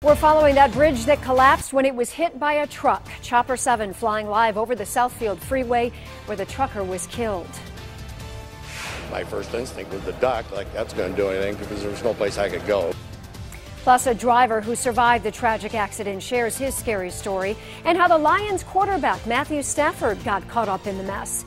We're following that bridge that collapsed when it was hit by a truck. Chopper 7 flying live over the Southfield Freeway where the trucker was killed. My first instinct was to duck, like that's going to do anything because there was no place I could go. Plus, a driver who survived the tragic accident shares his scary story and how the Lions quarterback Matthew Stafford got caught up in the mess.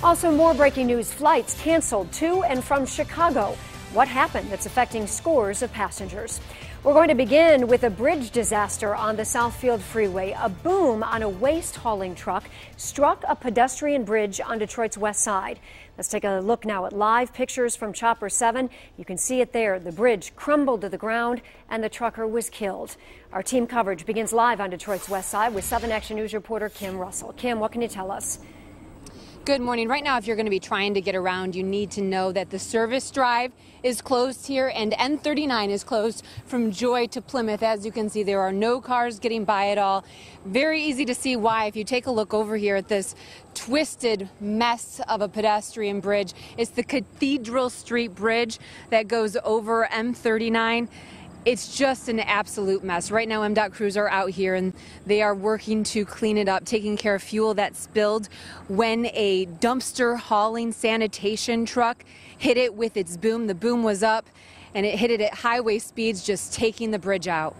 Also, more breaking news: flights canceled to and from Chicago. What happened that's affecting scores of passengers? We're going to begin with a bridge disaster on the Southfield Freeway. A boom on a waste hauling truck struck a pedestrian bridge on Detroit's west side. Let's take a look now at live pictures from Chopper 7. You can see it there. The bridge crumbled to the ground and the trucker was killed. Our team coverage begins live on Detroit's west side with 7 Action News reporter Kim Russell. Kim, what can you tell us? Good morning. Right now, if you're going to be trying to get around, you need to know that the service drive is closed here and N39 is closed from Joy to Plymouth. As you can see, there are no cars getting by at all. Very easy to see why. If you take a look over here at this twisted mess of a pedestrian bridge, it's the Cathedral Street Bridge that goes over M39. It's just an absolute mess. Right now, MDOT crews are out here and they are working to clean it up, taking care of fuel that spilled when a dumpster hauling sanitation truck hit it with its boom. The boom was up and it hit it at highway speeds, just taking the bridge out.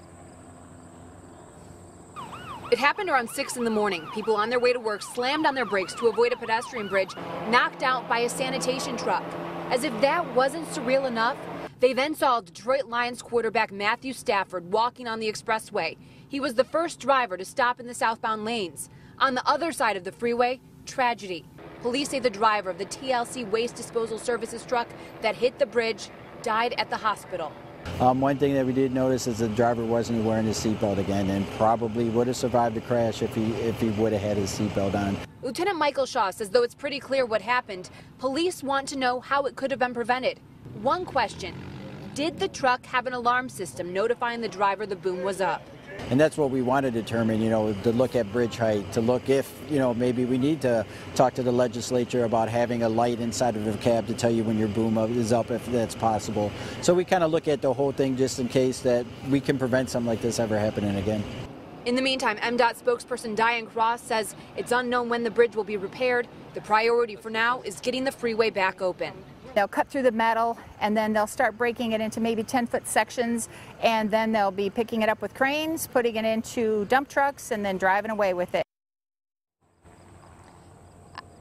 It happened around 6 in the morning. People on their way to work slammed on their brakes to avoid a pedestrian bridge knocked out by a sanitation truck. As if that wasn't surreal enough, they then saw Detroit Lions quarterback Matthew Stafford walking on the expressway. He was the first driver to stop in the southbound lanes. On the other side of the freeway, tragedy. Police say the driver of the TLC Waste Disposal Services truck that hit the bridge died at the hospital. One thing that we did notice is the driver wasn't wearing his seatbelt again and probably would have survived the crash if he would have had his seatbelt on. Lieutenant Michael Shaw says though it's pretty clear what happened, police want to know how it could have been prevented. One question: did the truck have an alarm system notifying the driver the boom was up? And that's what we want to determine, to look at bridge height, to look if, maybe we need to talk to the legislature about having a light inside of the cab to tell you when your boom is up, if that's possible. So we kind of look at the whole thing just in case that we can prevent something like this ever happening again. In the meantime, MDOT spokesperson Diane Cross says it's unknown when the bridge will be repaired. The priority for now is getting the freeway back open. They'll cut through the metal and then they'll start breaking it into maybe 10-foot sections, and then they'll be picking it up with cranes, putting it into dump trucks, and then driving away with it.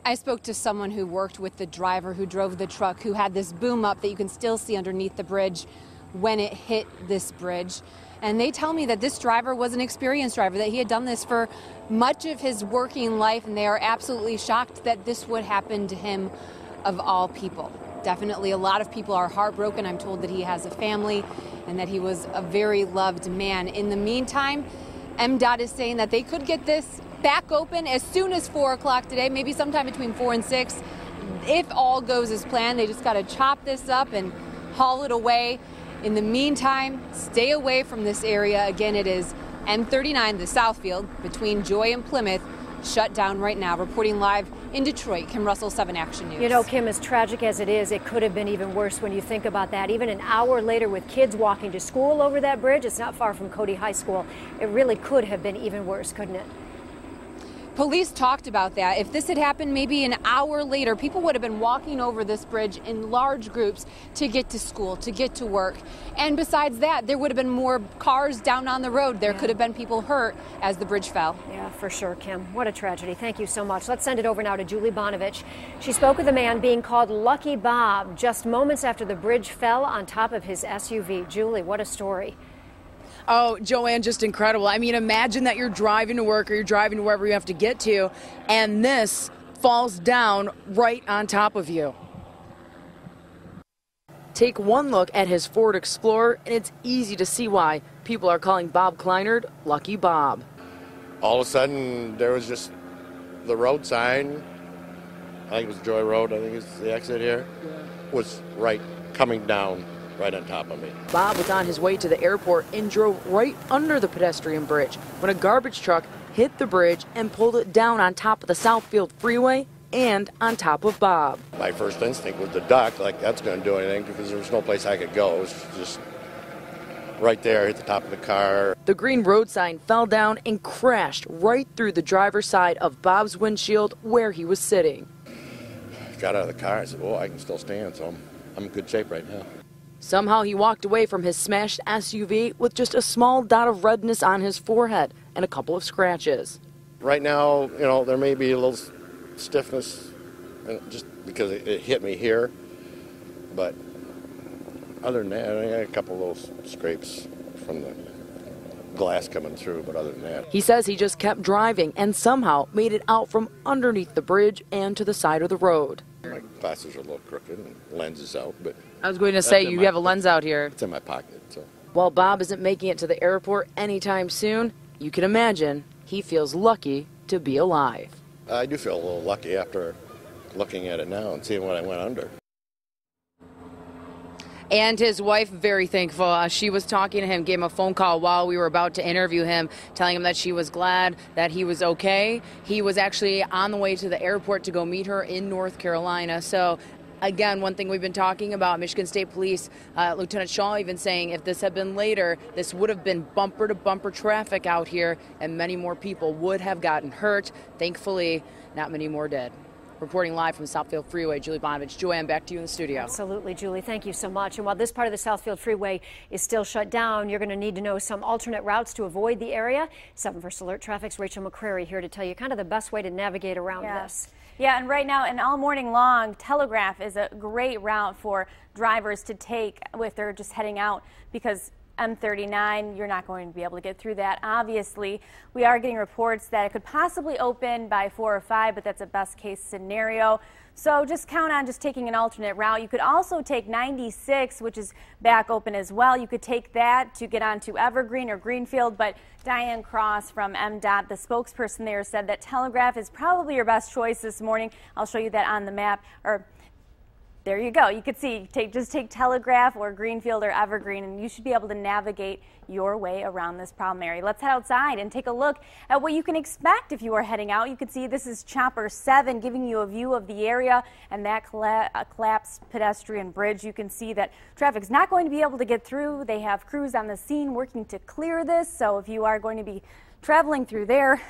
I spoke to someone who worked with the driver who drove the truck, who had this boom up that you can still see underneath the bridge when it hit this bridge. And they tell me that this driver was an experienced driver, that he had done this for much of his working life, and they are absolutely shocked that this would happen to him of all people. Definitely a lot of people are heartbroken. I'm told that he has a family and that he was a very loved man. In the meantime, MDOT is saying that they could get this back open as soon as 4 o'clock today, maybe sometime between 4 and 6. If all goes as planned, they just got to chop this up and haul it away. In the meantime, stay away from this area. Again, it is M39, the Southfield, between Joy and Plymouth, shut down right now. Reporting live in Detroit, Kim Russell, 7 Action News. Kim, as tragic as it is, it could have been even worse when you think about that. Even an hour later with kids walking to school over that bridge, it's not far from Cody High School. It really could have been even worse, couldn't it? Police talked about that. If this had happened maybe an hour later, people would have been walking over this bridge in large groups to get to school, to get to work. And besides that, there would have been more cars down on the road. There could have been people hurt as the bridge fell. Yeah, for sure, Kim. What a tragedy. Thank you so much. Let's send it over now to Julie Bonovich. She spoke with a man being called Lucky Bob just moments after the bridge fell on top of his SUV. Julie, what a story. Oh, Joanne, just incredible. I mean, imagine that you're driving to work or you're driving to wherever you have to get to, and this falls down right on top of you. Take one look at his Ford Explorer, and it's easy to see why people are calling Bob Kleinert Lucky Bob. All of a sudden, there was just the road sign, I think it was Joy Road, I think it's the exit here, was right coming down right on top of me. Bob was on his way to the airport and drove right under the pedestrian bridge when a garbage truck hit the bridge and pulled it down on top of the Southfield Freeway and on top of Bob. My first instinct was to duck, like that's going to do anything because there was no place I could go. It was just right there, hit the top of the car. The green road sign fell down and crashed right through the driver's side of Bob's windshield where he was sitting. Got out of the car. I said, well, I can still stand, so I'm in good shape right now. Somehow he walked away from his smashed SUV with just a small dot of redness on his forehead and a couple of scratches. Right now, you know, there may be a little stiffness just because it hit me here, but other than that, I got a couple of little scrapes from the glass coming through, but other than that. He says he just kept driving and somehow made it out from underneath the bridge and to the side of the road. My glasses are a little crooked and lens is out, but I was going to say, you have a lens out here. it's in my pocket. So While Bob isn't making it to the airport anytime soon, you can imagine he feels lucky to be alive. I do feel a little lucky after looking at it now and seeing what I went under. And his wife, very thankful. She was talking to him, gave him a phone call while we were about to interview him, telling him that she was glad that he was okay. He was actually on the way to the airport to go meet her in North Carolina. So, again, one thing we've been talking about, Michigan State Police, Lieutenant Shaw even saying if this had been later, this would have been bumper-to-bumper traffic out here, and many more people would have gotten hurt. Thankfully, not many more did. Reporting live from Southfield Freeway, Julie Bonovich. Joanne, back to you in the studio. Absolutely, Julie. Thank you so much. And while this part of the Southfield Freeway is still shut down, you're going to need to know some alternate routes to avoid the area. 7 First Alert Traffic's Rachel McCrary here to tell you kind of the best way to navigate around this. Yeah, and right now and all morning long, Telegraph is a great route for drivers to take if they're just heading out, because M39, you're not going to be able to get through that. Obviously, we are getting reports that it could possibly open by 4 or 5, but that's a best case scenario. So just count on just taking an alternate route. You could also take 96, which is back open as well. You could take that to get onto Evergreen or Greenfield, but Diane Cross from MDOT, the spokesperson there, said that Telegraph is probably your best choice this morning. I'll show you that on the map. There you go. You can see, just take Telegraph or Greenfield or Evergreen, and you should be able to navigate your way around this problem area. Let's head outside and take a look at what you can expect if you are heading out. You can see this is Chopper 7 giving you a view of the area and that collapsed pedestrian bridge. You can see that traffic's not going to be able to get through. They have crews on the scene working to clear this, so if you are going to be traveling through there,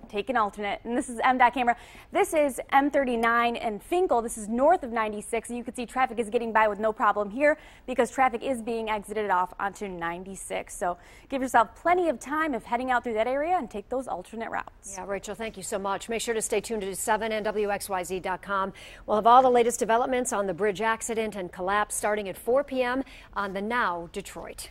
take an alternate. And this is MDOT camera. This is M39 and Finkel. This is north of 96, and you can see traffic is getting by with no problem here because traffic is being exited off onto 96. So give yourself plenty of time if heading out through that area and take those alternate routes. Yeah, Rachel, thank you so much. Make sure to stay tuned to 7 and WXYZ.com. We'll have all the latest developments on the bridge accident and collapse starting at 4 p.m. on the Now Detroit.